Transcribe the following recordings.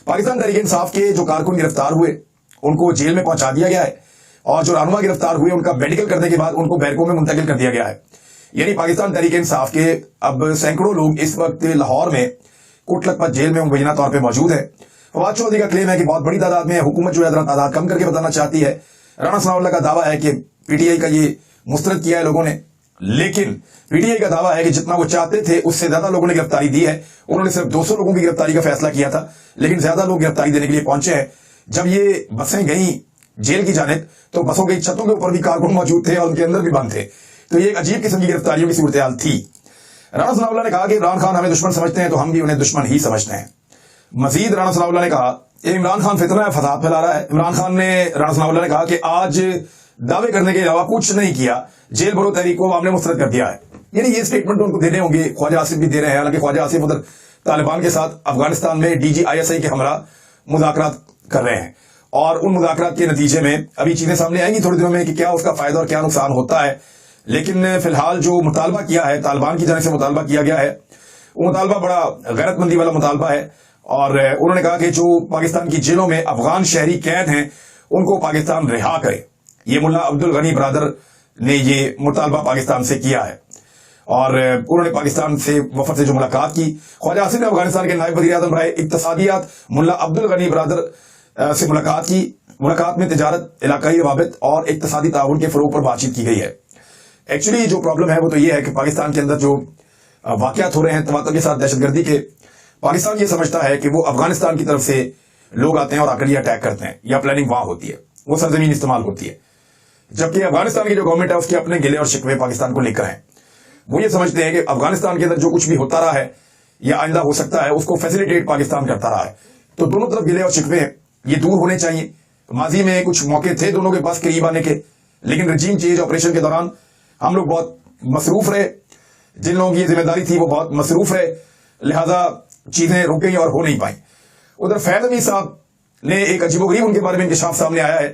पाकिस्तान तहरीक इंसाफ के जो कारकुन गिरफ्तार हुए उनको जेल में पहुंचा दिया गया है और जो रहनुमा गिरफ्तार हुए उनका मेडिकल करने के बाद उनको बैरकों में मुंतकिल कर दिया गया है। यानी पाकिस्तान तहरीक इंसाफ के अब सैकड़ों लोग इस वक्त लाहौर में कोट लखपत जेल में मुबैना तौर पर मौजूद है। फवाद चौधरी का क्लेम है कि बहुत बड़ी तादाद में हुकूमत जो है तादाद कम करके बताना चाहती है। राणा सनाउल्लाह का दावा है कि पीटीआई का ये मुस्तरद किया है लोगों ने, लेकिन पीटीआई का दावा है कि जितना वो चाहते थे उससे ज्यादा लोगों ने गिरफ्तारी दी है। उन्होंने सिर्फ 200 लोगों की गिरफ्तारी का फैसला किया था, लेकिन ज्यादा लोग गिरफ्तारी देने के लिए पहुंचे हैं। जब ये बसें गई जेल की जानिब तो बसों की छतों के ऊपर भी कारकुन मौजूद थे और उनके अंदर भी बंद थे। तो ये एक अजीब किस्म की गिरफ्तारियों की सूरत हाल थी। राणा सनाउल्लाह ने कहा कि इमरान खान हमें दुश्मन समझते हैं तो हम भी उन्हें दुश्मन ही समझते हैं। मजीद राणा सनाउल्लाह ने कहा इमरान खान फितना है, फसाद फैला रहा है। इमरान खान ने राणा सनाउल्लाह ने कहा कि आज दावे करने के अलावा कुछ नहीं किया, जेल भरो तहरीक को हमने मुस्तरद कर दिया है। यानी ये स्टेटमेंट उनको देने होंगे, ख्वाजा आसिफ भी दे रहे हैं। हालांकि ख्वाजा आसिफ उधर तालिबान के साथ अफगानिस्तान में DGISI के हमरा मुज़ाकरात कर रहे हैं और उन मुज़ाकरात के नतीजे में अभी चीजें सामने आएंगी थोड़े दिनों में कि क्या उसका फायदा और क्या नुकसान होता है। लेकिन फिलहाल जो मुतालबा किया है, तालिबान की जानिब से मुतालबा किया गया है, वो मुतालबा बड़ा गैरतमंदी वाला मुतालबा है और उन्होंने कहा कि जो पाकिस्तान की जेलों में अफगान शहरी कैद हैं उनको पाकिस्तान रिहा करे। ये मुल्ला अब्दुल गनी ब्रदर ने ये मुतालबा पाकिस्तान से किया है और उन्होंने पाकिस्तान से वफद से जो मुलाकात की, ख्वाजा आसिफ ने अफगानिस्तान के नायब वज़ीर आज़म बराए इक्तिसादियात मुल्ला अब्दुल गनी ब्रदर से मुलाकात की। मुलाकात में तिजारत, इलाकाई रवाबित और इक्तिसादी ताउन के फरोग पर बातचीत की गई है। एक्चुअली जो प्रॉब्लम है वो तो ये है कि पाकिस्तान के अंदर जो वाकयात हो रहे हैं तवातुर के साथ दहशतगर्दी के, पाकिस्तान ये समझता है कि वो अफगानिस्तान की तरफ से लोग आते हैं और आकर ये अटैक करते हैं या प्लानिंग वहां होती है, वो सरजमीन इस्तेमाल होती है। जबकि अफगानिस्तान की जो गवर्नमेंट है उसके अपने गिले और शिकवे पाकिस्तान को लेकर हैं। वो ये समझते हैं कि अफगानिस्तान के अंदर जो कुछ भी होता रहा है या आइंदा हो सकता है उसको फैसिलिटेट पाकिस्तान करता रहा है। तो दोनों तरफ गिले और शिकवे ये दूर होने चाहिए। माजी में कुछ मौके थे दोनों के पास करीब आने के, लेकिन रजीम चेंज ऑपरेशन के दौरान हम लोग बहुत मसरूफ रहे, जिन लोगों की ये जिम्मेदारी थी वो बहुत मसरूफ रहे, लिहाजा चीजें रुक गई और हो नहीं पाई। उधर फैद अमीर साहब ने एक अजीबोगरीब उनके बारे में इंकशाफ सामने आया है।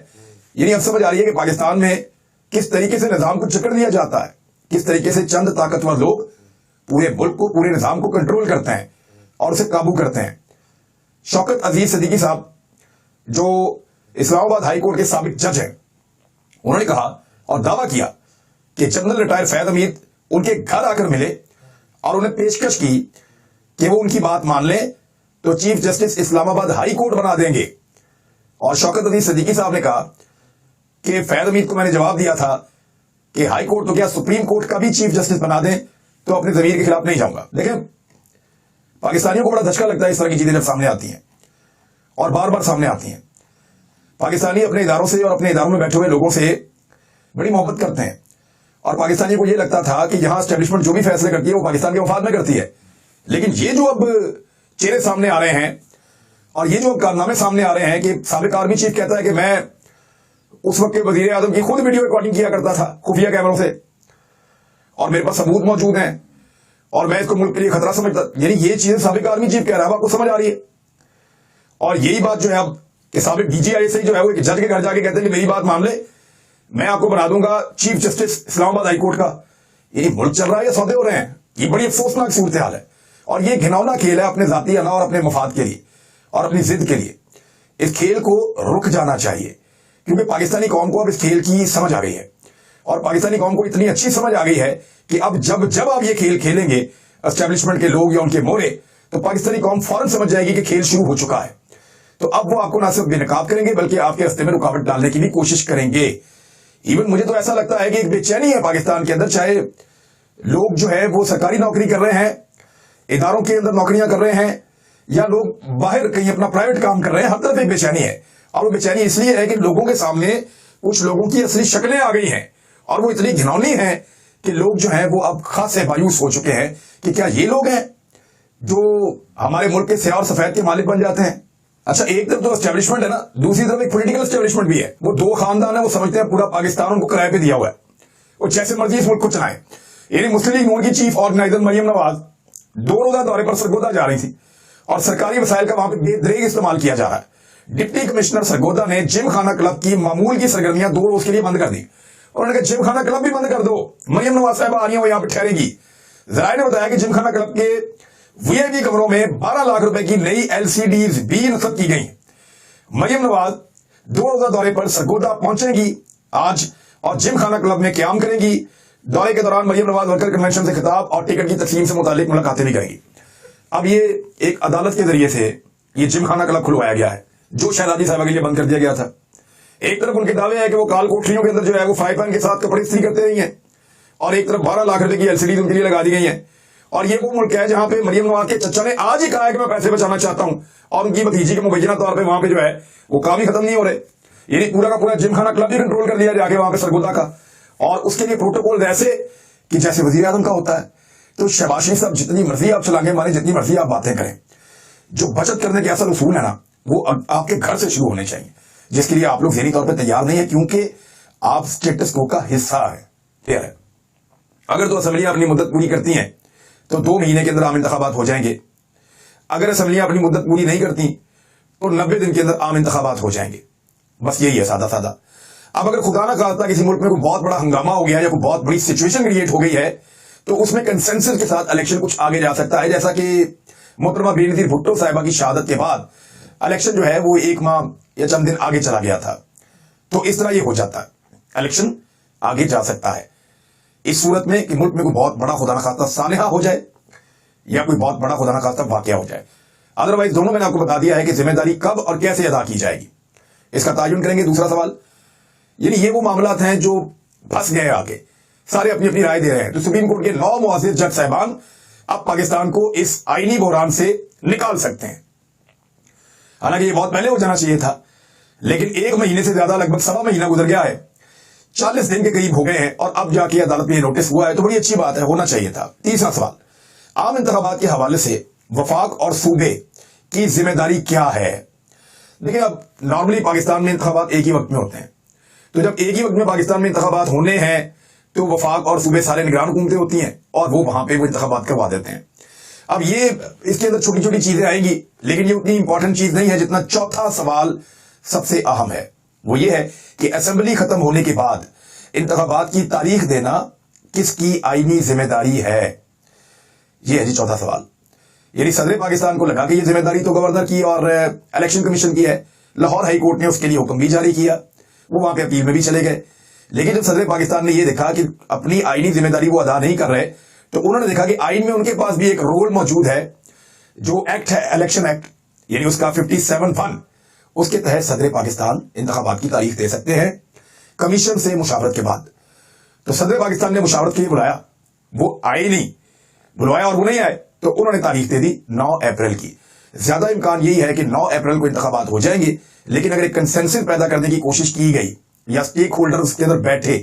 यानी अब समझ आ रही है कि पाकिस्तान में किस तरीके से निजाम को चक्कर दिया जाता है, किस तरीके से चंद ताकतवर लोग पूरे मुल्क को, पूरे निजाम को कंट्रोल करते हैं और उसे काबू करते हैं। शौकत अजीज सिद्दीकी साहब जो इस्लामाबाद हाई कोर्ट के साबिक जज हैं, उन्होंने कहा और दावा किया कि जनरल रिटायर फैद अमीर उनके घर आकर मिले और उन्हें पेशकश की कि वो उनकी बात मान लें तो chief justice Islamabad high court बना देंगे। और शौकत अजीज सिद्दीकी साहब ने कहा कि फैद अमीर को मैंने जवाब दिया था कि हाई कोर्ट तो क्या सुप्रीम कोर्ट का भी चीफ जस्टिस बना दें तो अपने जमीर के खिलाफ नहीं जाऊंगा। देखें, पाकिस्तानियों को बड़ा धचका लगता है इस तरह की चीजें जब सामने आती हैं और बार बार सामने आती हैं। पाकिस्तानी अपने इदारों से और अपने इदारों में बैठे हुए लोगों से बड़ी मोहब्बत करते हैं और पाकिस्तानियों को यह लगता था कि यहां एस्टेब्लिशमेंट जो भी फैसले करती है वो पाकिस्तान के मफाद में करती है। लेकिन ये जो अब चेहरे सामने आ रहे हैं और ये जो कारनामे सामने आ रहे हैं कि साबिक आर्मी चीफ कहता है कि मैं उस वक्त के वजीर आजम की खुद वीडियो रिकॉर्डिंग किया करता था खुफिया कैमरों से और मेरे पास सबूत मौजूद हैं और मैं इसको मुल्क के लिए खतरा समझता। यानी ये चीजें साबिक आर्मी चीफ कह रहा है, आपको समझ आ रही है। और यही बात जो है अब कि साबिक DGISI जो है वो एक जज के घर जाके कहते हैं कि मेरी बात मान ले, मैं आपको बना दूंगा चीफ जस्टिस इस्लामाबाद हाईकोर्ट का। ये मुल्क चल रहा है या सौदे हो रहे हैं? ये बड़ी अफसोसनाक सूरत हाल है और ये घिनौना खेल है अपने जाती अना और अपने मफाद के लिए और अपनी जिद के लिए। इस खेल को रुक जाना चाहिए क्योंकि पाकिस्तानी कौम को अब इस खेल की समझ आ गई है और पाकिस्तानी कौम को इतनी अच्छी समझ आ गई है कि अब जब आप ये खेल खेलेंगे एस्टेब्लिशमेंट के लोग या उनके मोरे, तो पाकिस्तानी कौम फौरन समझ जाएगी कि खेल शुरू हो चुका है। तो अब वो आपको ना सिर्फ बेनकाब करेंगे बल्कि आपके रास्ते में रुकावट डालने की भी कोशिश करेंगे। इवन मुझे तो ऐसा लगता है कि एक बेचैनी है पाकिस्तान के अंदर, चाहे लोग जो है वो सरकारी नौकरी कर रहे हैं, इदारों के अंदर नौकरियां कर रहे हैं या लोग बाहर कहीं अपना प्राइवेट काम कर रहे हैं, हर तरफ एक बेचैनी है। और वो बेचैनी इसलिए है कि लोगों के सामने कुछ लोगों की असली शक्लें आ गई हैं और वो इतनी घिनौनी हैं कि लोग जो हैं वो अब खासे मायूस हो चुके हैं कि क्या ये लोग हैं जो हमारे मुल्क के स्याह और सफेद के मालिक बन जाते हैं। अच्छा, एक तरफ तो एस्टेब्लिशमेंट है ना, दूसरी तरफ एक पॉलिटिकल एस्टेब्लिशमेंट भी है। वो दो खानदान है, वो समझते हैं पूरा पाकिस्तान उनको किराए पे दिया हुआ है, वो जैसे मर्जी इस मुल्क को चलाएं। यानी मुस्लिम लीग नून की चीफ ऑर्गेनाइजर मरियम नवाज 2 रोजा दौरे पर सरगोदा जा रही थी और सरकारी वसाइल का वहां पर बेदरेग इस्तेमाल किया जा रहा है। डिप्टी कमिश्नर सरगोदा ने जिम खाना क्लब की मामूल की सरगर्मियां 2 रोज के लिए बंद कर दी। उन्होंने कहा जिम खाना क्लब भी बंद कर दो, मरियम नवाज साहब आ रही है, वो यहां पर ठहरेगी। जराये ने बताया कि जिम खाना क्लब के वीआईपी कमरों में 12 लाख रुपए की नई एलसीडीज भी नस्ब की गई। मरियम नवाज 2 रोजा दौरे पर सरगोदा पहुंचेंगी आज और जिम खाना क्लब में क्याम करेंगी। दौरे के दौरान मरियम नवाज वर्कर कन्वेंशन से खिताब और टिकट की तकसीम से मुतालिक मुलाकातें भी करेंगी। अब ये एक अदालत के जरिए से ये जिम खाना क्लब खुलवाया गया है जो शहजादी साहिबा के लिए बंद कर दिया गया था। एक तरफ उनके दावे हैं कि वो काल कोठरियों के अंदर जो है वो फ्राई पैन के साथ कपड़े इस्त्री करते रही हैं और एक तरफ 12 लाख रुपए की एलसीडी उनके लिए लगा दी गई है। और ये वो मुल्क है जहां पे मरियम नवाज के चचा ने आज ही कहा है कि मैं पैसे बचाना चाहता हूं और उनकी भतीजी के मुबैना तौर पर वहां पे जो है वो काम ही खत्म नहीं हो रहे। यानी पूरा का पूरा जिम खाना क्लब भी कंट्रोल कर लिया जाके वहां पे सरगोदा का, और उसके लिए प्रोटोकॉल ऐसे कि जैसे वजीर आजम का होता है। तो शहबाज शरीफ साहब जितनी मर्जी आप चलाएंगे माने, जितनी मर्जी आप बातें करें, जो बचत करने के असल उसूल है ना वो आपके घर से शुरू होने चाहिए, जिसके लिए आप लोग ज़हनी तौर पर तैयार नहीं है क्योंकि आप स्टेटस को का हिस्सा है। क्लियर है? अगर तो असम्बलियां अपनी मुद्दत पूरी करती हैं तो 2 महीने के अंदर आम इंतखाबात हो जाएंगे। अगर असम्बलियां अपनी मुद्दत पूरी नहीं करती तो 90 दिन के अंदर आम इंतखाबात हो जाएंगे। बस यही है, सादा सादा। अब अगर खुदा ना खास्ता किसी मुल्क में कोई बहुत बड़ा हंगामा हो गया या कोई बहुत बड़ी सिचुएशन क्रिएट हो गई है तो उसमें कंसेंसस के साथ इलेक्शन कुछ आगे जा सकता है, जैसा कि मोहतरमा बेनजीर भुट्टो साहिबा की शहादत के बाद इलेक्शन जो है वो 1 माह या चंद दिन आगे चला गया था। तो इस तरह ये हो जाता है, इलेक्शन आगे जा सकता है इस सूरत में कि मुल्क में कोई बहुत बड़ा खुदा ना खास्ता सानहा हो जाए या कोई बहुत बड़ा खुदा ना खास्ता वाकया हो जाए। अदरवाइज दोनों मैंने आपको बता दिया है कि जिम्मेदारी कब और कैसे अदा की जाएगी, इसका तायुन करेंगे। दूसरा सवाल, यानी ये वो मामलात हैं जो फंस गए आगे, सारे अपनी अपनी राय दे रहे हैं। तो सुप्रीम कोर्ट के 9 मुआजिर जज साहिबान अब पाकिस्तान को इस आईनी बहरान से निकाल सकते हैं। हालांकि ये बहुत पहले हो जाना चाहिए था, लेकिन 1 महीने से ज्यादा, लगभग 1.25 महीना गुजर गया है, 40 दिन के करीब हो गए हैं और अब जाके अदालत में नोटिस हुआ है, तो बड़ी अच्छी बात है, होना चाहिए था। तीसरा सवाल, आम इंतखाबात के हवाले से वफाक और सूबे की जिम्मेदारी क्या है। देखिए, अब नॉर्मली पाकिस्तान में इंतखाबात एक ही वक्त में होते हैं, तो जब एक ही वक्त में पाकिस्तान में इंतखाबात होने हैं तो वफाक और सूबे सारे निगरान हुकूमतें होती हैं और वो वहां पे वो इंतखाबात करवा देते हैं। अब ये इसके अंदर छोटी छोटी चीजें आएंगी, लेकिन ये उतनी इंपॉर्टेंट चीज नहीं है जितना चौथा सवाल सबसे अहम है। वो ये है कि असेंबली खत्म होने के बाद इंतखाबात की तारीख देना किसकी आईनी जिम्मेदारी है। ये है जी चौथा सवाल। यानी सदर पाकिस्तान को लगा कि ये जिम्मेदारी तो गवर्नर की और इलेक्शन कमीशन की है। लाहौर हाई कोर्ट ने उसके लिए हुक्म भी जारी किया, वो वहां पे अपील में भी चले गए। लेकिन जब सदर पाकिस्तान ने ये देखा कि अपनी आईनी जिम्मेदारी वो अदा नहीं कर रहे, तो उन्होंने देखा कि आईन में उनके पास भी एक रोल मौजूद है, जो एक्ट है इलेक्शन एक्ट, यानी उसका 57(1), उसके तहत सदर पाकिस्तान इंतखाबात की तारीख दे सकते हैं कमीशन से मुशावरत के बाद। तो सदर पाकिस्तान ने मुशावरत के लिए बुलाया, वो आए नहीं, बुलवाया और वो नहीं आए, तो उन्होंने तारीख दे दी 9 अप्रैल की। ज्यादा इम्कान यही है कि 9 अप्रैल को इंतखाबात हो जाएंगे, लेकिन अगर एक कंसेंसस पैदा करने की कोशिश की गई या स्टेक होल्डर्स के अंदर बैठे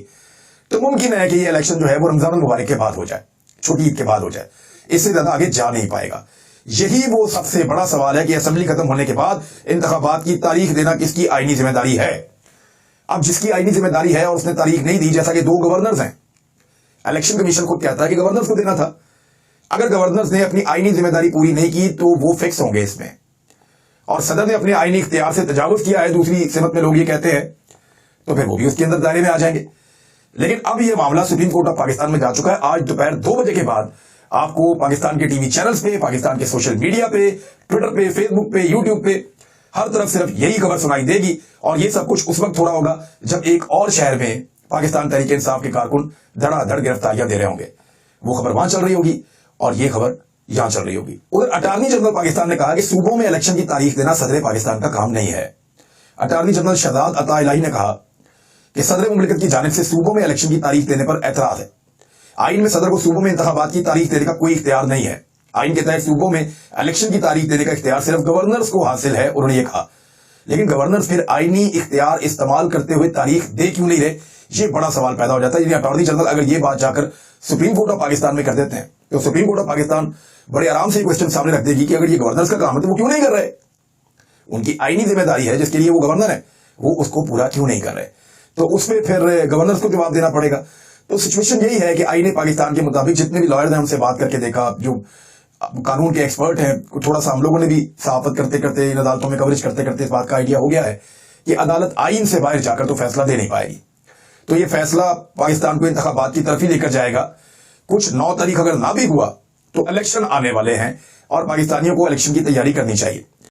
तो मुमकिन है कि ये इलेक्शन जो है वो रमजान मुबारक के बाद हो जाए, छोटी ईद के बाद हो जाए, इससे ज्यादा आगे जा नहीं पाएगा। यही वो सबसे बड़ा सवाल है कि असेंबली खत्म होने के बाद इंतखाबात की तारीख देना किसकी आईनी जिम्मेदारी है। अब जिसकी आईनी जिम्मेदारी है और उसने तारीख नहीं दी, जैसा कि 2 गवर्नर्स हैं, इलेक्शन कमीशन खुद कहता है कि गवर्नर्स को देना था। अगर गवर्नर्स ने अपनी आईनी जिम्मेदारी पूरी नहीं की तो वो फिक्स होंगे इसमें, और सदर ने अपने आईनी इख्तियार से तजावुज किया है, दूसरी सिमत में लोग ये कहते हैं, तो फिर वो भी उसके अंदर दायरे में आ जाएंगे। लेकिन अब ये मामला सुप्रीम कोर्ट ऑफ पाकिस्तान में जा चुका है। आज दोपहर 2 बजे के बाद आपको पाकिस्तान के टीवी चैनल्स पे, पाकिस्तान के सोशल मीडिया पे, ट्विटर पे, फेसबुक पे, यूट्यूब पे, हर तरफ सिर्फ यही खबर सुनाई देगी। और ये सब कुछ उस वक्त हो रहा होगा जब एक और शहर में पाकिस्तान तहरीक इंसाफ के कारकुन धड़ाधड़ गिरफ्तारियां दे रहे होंगे। वो खबर वहां चल रही होगी और ये खबर यहां चल रही होगी। उधर अटॉर्नी जनरल पाकिस्तान ने कहा कि सूबों में इलेक्शन की तारीख देना सदर पाकिस्तान का काम नहीं है। अटॉर्नी जनरल शहजाद अता इलाही ने कहा कि सदर मुमलिकत की जानिब से सूबों में इलेक्शन की तारीख देने पर एतराज है। आइन में सदर को सूबों में इंतखाबात की तारीख देने का कोई इख्तियार नहीं है। आइन के तहत सूबों में इलेक्शन की तारीख देने का इख्तियार सिर्फ गवर्नर्स को हासिल है, उन्होंने ये कहा। लेकिन गवर्नर्स फिर आईनी इख्तियार इस्तेमाल करते हुए तारीख दे क्यों नहीं रहे, ये बड़ा सवाल पैदा हो जाता है। अटॉर्नी जनरल अगर ये बात जाकर सुप्रीम कोर्ट ऑफ पाकिस्तान में कर देते हैं तो सुप्रीम कोर्ट ऑफ पाकिस्तान बड़े आराम से क्वेश्चन सामने रख देगी कि अगर ये गवर्नर्स का काम है तो वो क्यों नहीं कर रहे। उनकी आईनी जिम्मेदारी है जिसके लिए वो गवर्नर है, वो उसको पूरा क्यों नहीं कर रहे, तो उसमें फिर गवर्नर्स को जवाब देना पड़ेगा। तो सिचुएशन यही है कि आईने पाकिस्तान के मुताबिक जितने भी लॉयर्स हैं उनसे बात करके देखा, जो कानून के एक्सपर्ट हैं, थोड़ा सा हम लोगों ने भी सहाफत करते करते, इन अदालतों में कवरेज करते करते इस बात का आइडिया हो गया है कि अदालत आईन से बाहर जाकर तो फैसला दे नहीं पाएगी। तो ये फैसला पाकिस्तान को इंतखाबात की तरफ ही लेकर जाएगा। कुछ 9 तारीख अगर ना भी हुआ तो इलेक्शन आने वाले हैं, और पाकिस्तानियों को इलेक्शन की तैयारी करनी चाहिए।